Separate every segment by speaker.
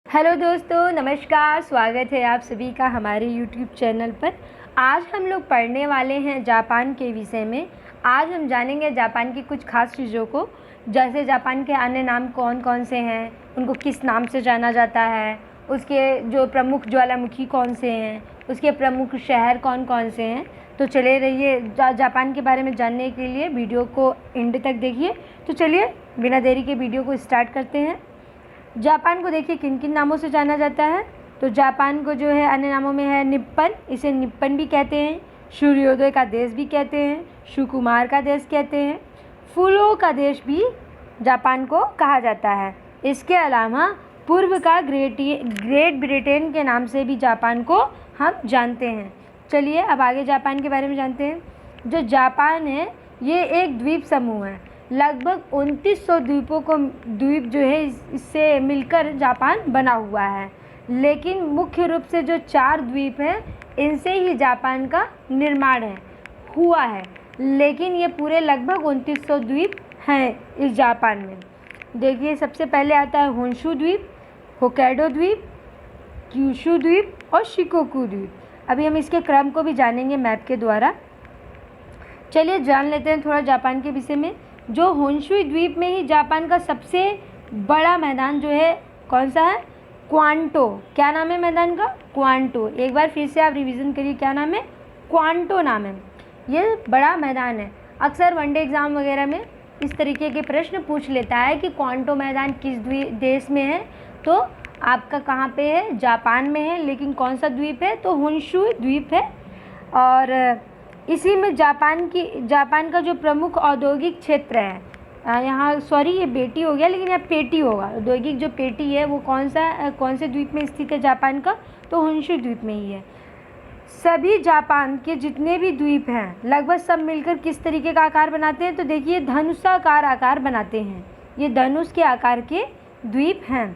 Speaker 1: Hello दोस्तों, नमस्कार। स्वागत है आप सभी का हमारे यूट्यूब चैनल पर। आज हम लोग पढ़ने वाले हैं जापान के विषय में। आज हम जानेंगे जापान की कुछ खास चीज़ों को, जैसे जापान के अन्य नाम कौन कौन से हैं, उनको किस नाम से जाना जाता है, उसके जो प्रमुख ज्वालामुखी कौन से हैं, उसके प्रमुख शहर कौन कौन से हैं। तो चले रहिए जापान के बारे में जानने के लिए वीडियो को एंड तक देखिए। तो चलिए बिना देरी के वीडियो को स्टार्ट करते हैं। जापान को देखिए किन किन नामों से जाना जाता है। तो जापान को जो है अन्य नामों में है निप्पन, इसे निप्पन भी कहते हैं, सूर्योदय का देश भी कहते हैं, सुकुमार का देश कहते हैं, फूलों का देश भी जापान को कहा जाता है। इसके अलावा पूर्व का ग्रेट ब्रिटेन के नाम से भी जापान को हम जानते हैं। चलिए अब आगे जापान के बारे में जानते हैं। जो जापान है ये एक द्वीप समूह है। लगभग 2900 द्वीप जो है इससे मिलकर जापान बना हुआ है, लेकिन मुख्य रूप से जो 4 द्वीप हैं इनसे ही जापान का निर्माण हुआ है। लेकिन ये पूरे लगभग 2900 द्वीप हैं इस जापान में। देखिए सबसे पहले आता है होन्शु द्वीप, होक्काइडो द्वीप, क्यूशु द्वीप और शिकोकू द्वीप। अभी हम इसके क्रम को भी जानेंगे मैप के द्वारा। चलिए जान लेते हैं थोड़ा जापान के विषय में। जो होन्शु द्वीप में ही जापान का सबसे बड़ा मैदान जो है कौन सा है? क्वांटो। क्या नाम है मैदान का? क्वांटो। एक बार फिर से आप रिवीजन करिए, क्या नाम है? क्वांटो नाम है। ये बड़ा मैदान है। अक्सर वनडे एग्ज़ाम वगैरह में इस तरीके के प्रश्न पूछ लेता है कि क्वांटो मैदान किस देश में है। तो आपका कहाँ पे है? जापान में है, लेकिन कौन सा द्वीप है? तो होन्शु द्वीप है। और इसी में जापान का जो प्रमुख औद्योगिक क्षेत्र है, यहाँ सॉरी ये बेटी हो गया, लेकिन यहाँ पेटी होगा। औद्योगिक जो पेटी है वो कौन से द्वीप में स्थित है जापान का? तो होन्शु द्वीप में ही है। सभी जापान के जितने भी द्वीप हैं लगभग सब मिलकर किस तरीके का आकार बनाते हैं? तो देखिए धनुषाकार आकार बनाते हैं। ये धनुष के आकार के द्वीप हैं।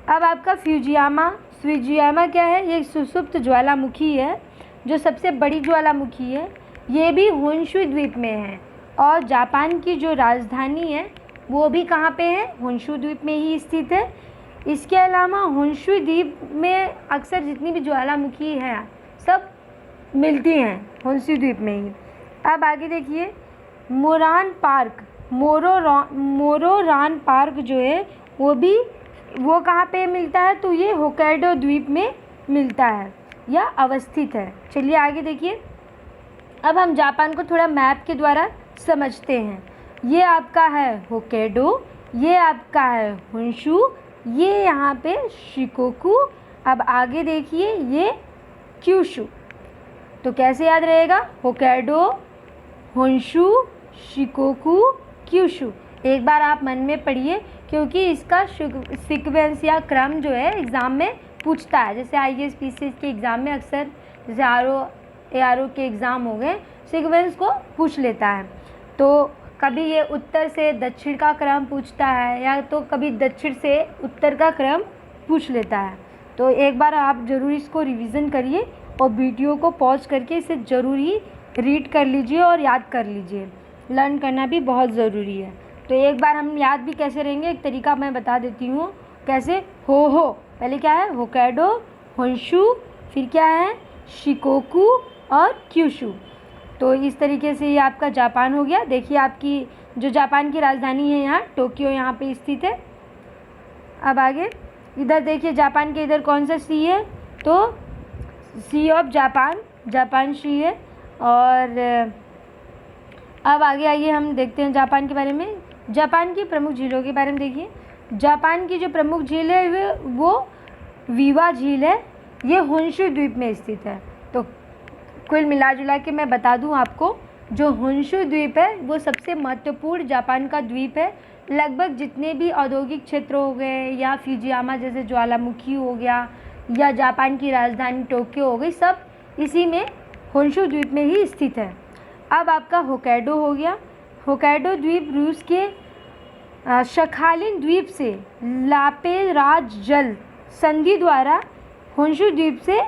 Speaker 1: अब आपका फ्यूजियामा क्या है? ये सुषुप्त ज्वालामुखी है, जो सबसे बड़ी ज्वालामुखी है। ये भी होन्शु द्वीप में है। और जापान की जो राजधानी है वो भी कहाँ पे है? होन्शु द्वीप में ही स्थित है। इसके अलावा होन्शु द्वीप में अक्सर जितनी भी ज्वालामुखी हैं सब मिलती हैं होन्शु द्वीप में ही। अब आगे देखिए मोरोरान पार्क जो है वो कहाँ पे मिलता है? तो ये होक्काइडो द्वीप में मिलता है या अवस्थित है। चलिए आगे देखिए। अब हम जापान को थोड़ा मैप के द्वारा समझते हैं। ये आपका है होक्काइडो, ये आपका है होन्शु, ये यहाँ पे शिकोकू। अब आगे देखिए ये क्यूशु। तो कैसे याद रहेगा? Hokkaido, Honshu, Shikoku, Kyushu. एक बार आप मन में पढ़िए, क्योंकि इसका सीक्वेंस या क्रम जो है एग्ज़ाम में पूछता है। जैसे IAS PCS के एग्ज़ाम में अक्सर जैसे ARO के एग्ज़ाम हो गए, सीक्वेंस को पूछ लेता है। तो कभी ये उत्तर से दक्षिण का क्रम पूछता है, या तो कभी दक्षिण से उत्तर का क्रम पूछ लेता है। तो एक बार आप ज़रूर इसको रिवीज़न करिए और वीडियो को पॉज करके इसे ज़रूर ही रीड कर लीजिए और याद कर लीजिए। लर्न करना भी बहुत ज़रूरी है। तो एक बार हम याद भी कैसे रहेंगे, एक तरीका मैं बता देती हूँ कैसे। हो पहले क्या है? होक्काइडो, होन्शु, फिर क्या है? शिकोकू और क्यूशु। तो इस तरीके से ये आपका जापान हो गया। देखिए आपकी जो जापान की राजधानी है यहाँ टोक्यो यहाँ पे स्थित है। अब आगे इधर देखिए जापान के इधर कौन सा सी है? तो सी ऑफ जापान सी है। और अब आगे आइए हम देखते हैं जापान के बारे में। जापान की प्रमुख झीलों के बारे में देखिए। जापान की जो प्रमुख झील है वो वीवा झील है। ये होन्शु द्वीप में स्थित है। तो कुल मिला जुला के मैं बता दूं आपको, जो होन्शु द्वीप है वो सबसे महत्वपूर्ण जापान का द्वीप है। लगभग जितने भी औद्योगिक क्षेत्र हो गए, या फ्यूजियामा जैसे ज्वालामुखी हो गया, या जापान की राजधानी टोक्यो हो गई, सब इसी में होन्शु द्वीप में ही स्थित है। अब आपका होक्काइडो हो गया। होक्काइडो द्वीप रूस के शखालिन द्वीप से लापेराज जल संधि द्वारा होन्शु द्वीप से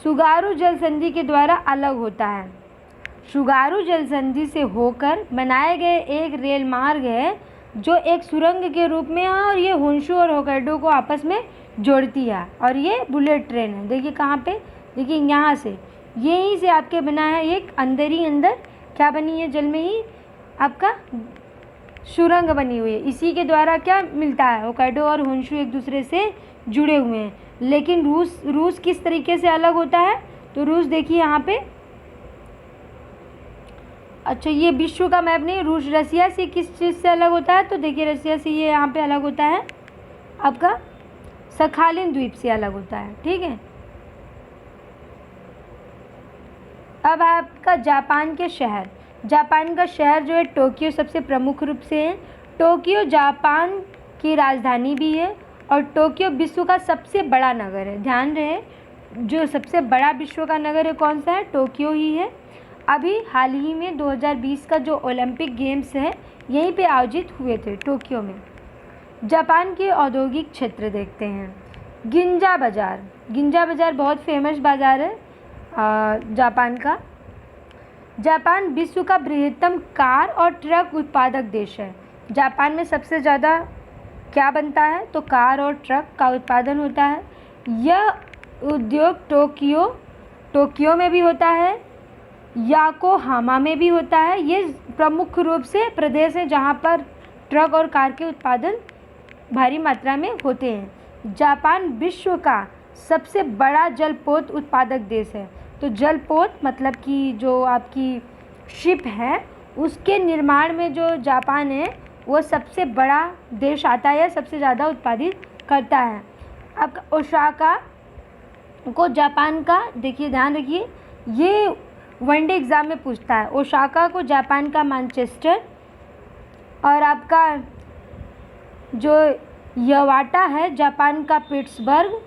Speaker 1: सुगारू जल संधि के द्वारा अलग होता है। सुगारू जल संधि से होकर बनाए गए एक रेल मार्ग है जो एक सुरंग के रूप में है और ये होन्शु और होक्काइडो को आपस में जोड़ती है। और ये बुलेट ट्रेन है, देखिए कहाँ पे, देखिए यहाँ से, यहीं से आपके बना है, एक अंदर ही अंदर क्या बनी है, जल में ही आपका सुरंग बनी हुई है। इसी के द्वारा क्या मिलता है, होक्काइडो और होन्शु एक दूसरे से जुड़े हुए हैं। लेकिन रूस किस तरीके से अलग होता है, तो रूस देखिए यहाँ पे, अच्छा ये विश्व का मैप नहीं, रूस रसिया से किस चीज़ से अलग होता है, तो देखिए रसिया से ये यहाँ पे अलग होता है, आपका सखालिन द्वीप से अलग होता है। ठीक है, अब आपका जापान के शहर, जापान का शहर जो है टोक्यो सबसे प्रमुख रूप से है। टोक्यो जापान की राजधानी भी है और टोक्यो विश्व का सबसे बड़ा नगर है। ध्यान रहे, जो सबसे बड़ा विश्व का नगर है कौन सा है, टोक्यो ही है। अभी हाल ही में 2020 का जो ओलंपिक गेम्स है यहीं पे आयोजित हुए थे, टोक्यो में। जापान के औद्योगिक क्षेत्र देखते हैं। गिंजा बाज़ार, गिंजा बाज़ार बहुत फेमस बाज़ार है जापान का। जापान विश्व का बृहत्तम कार और ट्रक उत्पादक देश है। जापान में सबसे ज़्यादा क्या बनता है, तो कार और ट्रक का उत्पादन होता है। यह उद्योग टोक्यो में भी होता है, याकोहामा में भी होता है। ये प्रमुख रूप से प्रदेश है जहाँ पर ट्रक और कार के उत्पादन भारी मात्रा में होते हैं। जापान विश्व का सबसे बड़ा जलपोत उत्पादक देश है। तो जलपोत मतलब कि जो आपकी शिप है उसके निर्माण में जो जापान है वो सबसे बड़ा देश आता है, सबसे ज़्यादा उत्पादित करता है। अब ओसाका को जापान का, देखिए ध्यान रखिए, ये वनडे एग्ज़ाम में पूछता है। ओसाका को जापान का मैनचेस्टर, और आपका जो यवाटा है जापान का पिट्सबर्ग,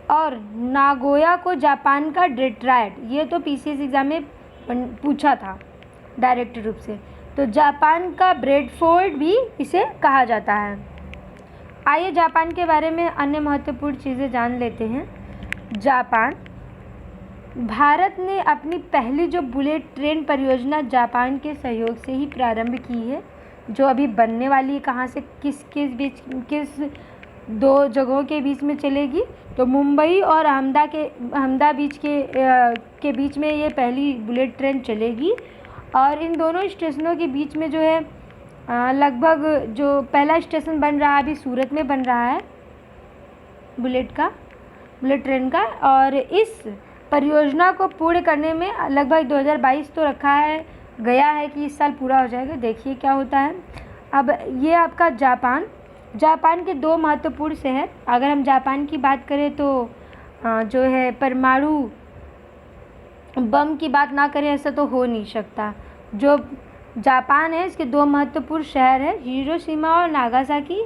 Speaker 1: और नागोया को जापान का डेट्रॉयट। ये तो पीसीएस एग्ज़ाम में पूछा था डायरेक्ट रूप से। तो जापान का ब्रेडफोर्ड भी इसे कहा जाता है। आइए जापान के बारे में अन्य महत्वपूर्ण चीज़ें जान लेते हैं। जापान, भारत ने अपनी पहली जो बुलेट ट्रेन परियोजना जापान के सहयोग से ही प्रारंभ की है, जो अभी बनने वाली है। कहाँ से किस दो जगहों के बीच में चलेगी, तो मुंबई और अहमदा बीच के बीच में ये पहली बुलेट ट्रेन चलेगी। और इन दोनों स्टेशनों के बीच में जो है लगभग जो पहला स्टेशन बन रहा है अभी सूरत में बन रहा है बुलेट ट्रेन का। और इस परियोजना को पूर्ण करने में लगभग 2022 तो रखा है गया है कि इस साल पूरा हो जाएगा। देखिए क्या होता है। अब ये आपका जापान के दो महत्वपूर्ण शहर, अगर हम जापान की बात करें तो जो है परमाणु बम की बात ना करें ऐसा तो हो नहीं सकता। जो जापान है इसके दो महत्वपूर्ण शहर है, हिरोशिमा और नागासाकी।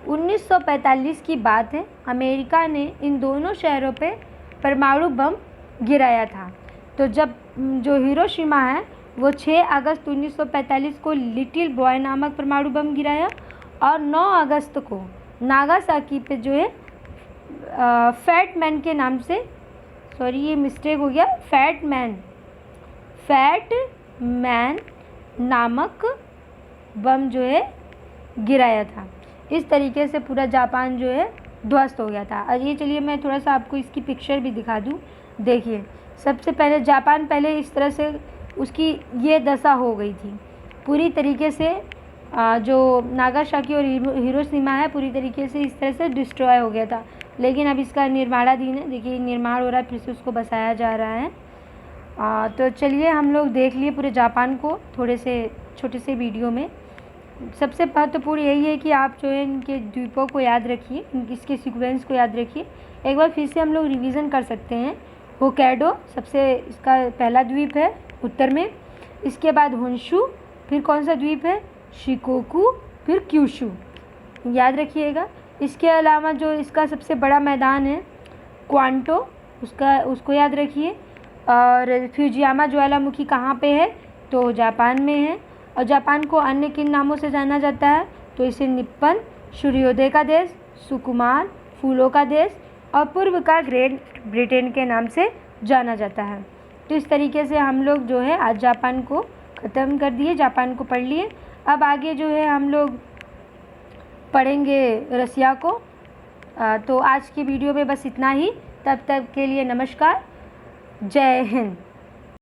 Speaker 1: 1945 की बात है, अमेरिका ने इन दोनों शहरों पे परमाणु बम गिराया था। तो जब जो हिरोशिमा है वो 6 अगस्त 1945 को लिटिल बॉय नामक परमाणु बम गिराया, और 9 अगस्त को नागासाकी पे जो है फैट मैन के नाम से, सॉरी ये मिस्टेक हो गया, फैट मैन नामक बम जो है गिराया था। इस तरीके से पूरा जापान जो है ध्वस्त हो गया था। और ये चलिए मैं थोड़ा सा आपको इसकी पिक्चर भी दिखा दूँ। देखिए सबसे पहले जापान पहले इस तरह से उसकी ये दशा हो गई थी पूरी तरीके से, जो नागासाकी और हिरोशिमा है पूरी तरीके से इस तरह से डिस्ट्रॉय हो गया था। लेकिन अब इसका निर्माणाधीन है, देखिए निर्माण हो रहा है, फिर से उसको बसाया जा रहा है। तो चलिए हम लोग देख लिए पूरे जापान को थोड़े से छोटे से वीडियो में। सबसे महत्वपूर्ण यही है कि आप जो है इनके द्वीपों को याद रखिए, इसके सीक्वेंस को याद रखिए। एक बार फिर से हम लोग रिवीजन कर सकते हैं। होक्काइडो सबसे इसका पहला द्वीप है उत्तर में, इसके बाद होन्शु, फिर कौन सा द्वीप है शिकोकू, फिर क्यूशू, याद रखिएगा। इसके अलावा जो इसका सबसे बड़ा मैदान है क्वांटो, उसको याद रखिए। और फ्यूजियामा ज्वालामुखी कहाँ पे है, तो जापान में है। और जापान को अन्य किन नामों से जाना जाता है, तो इसे निप्पन, सूर्योदय का देश, सुकुमार, फूलों का देश, और पूर्व का ग्रेट ब्रिटेन के नाम से जाना जाता है। तो इस तरीके से हम लोग जो है आज जापान को ख़त्म कर दिए, जापान को पढ़ लिए। अब आगे जो है हम लोग पढ़ेंगे रसिया को। तो आज की वीडियो में बस इतना ही। तब तक के लिए नमस्कार, जय हिंद।